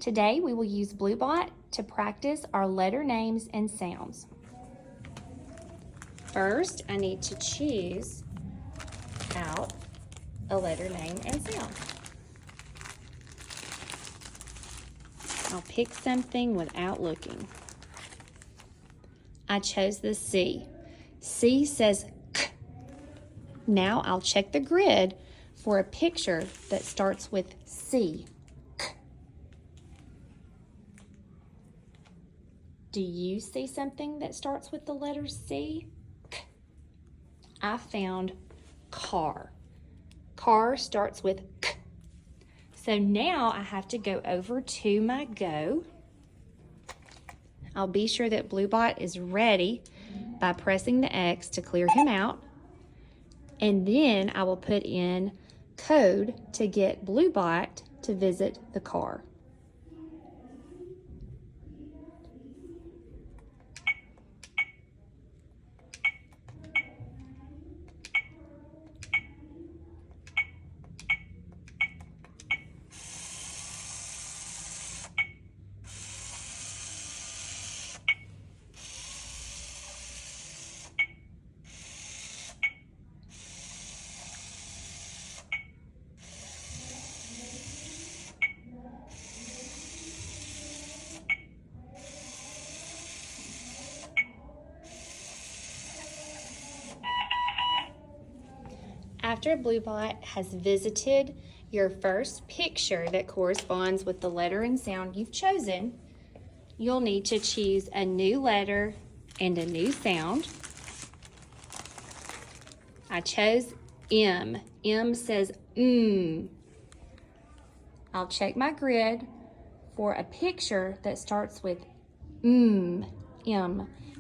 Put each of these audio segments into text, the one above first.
Today we will use BlueBot to practice our letter names and sounds. First, I need to choose out a letter name and sound. I'll pick something without looking. I chose the C. C says K. Now I'll check the grid for a picture that starts with C. K. Do you see something that starts with the letter C? K. I found car. Car starts with K. So now I have to go over to my Go. I'll be sure that BlueBot is ready by pressing the X to clear him out. And then I will put in code to get BlueBot to visit the car. After BlueBot has visited your first picture that corresponds with the letter and sound you've chosen, you'll need to choose a new letter and a new sound. I chose M. M says I'll check my grid for a picture that starts with M.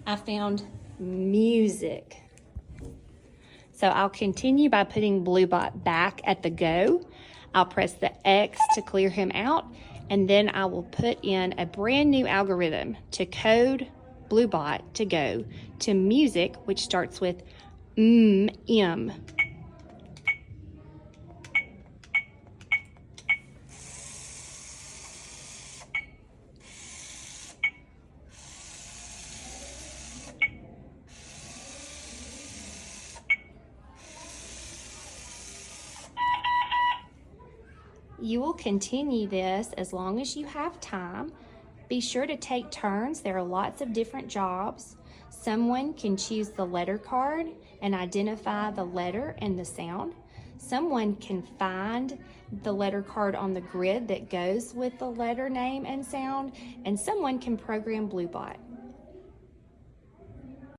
I found music. So I'll continue by putting BlueBot back at the Go. I'll press the X to clear him out, and then I will put in a brand new algorithm to code BlueBot to go to music, which starts with M. You will continue this as long as you have time. Be sure to take turns. There are lots of different jobs. Someone can choose the letter card and identify the letter and the sound. Someone can find the letter card on the grid that goes with the letter name and sound, and someone can program BlueBot.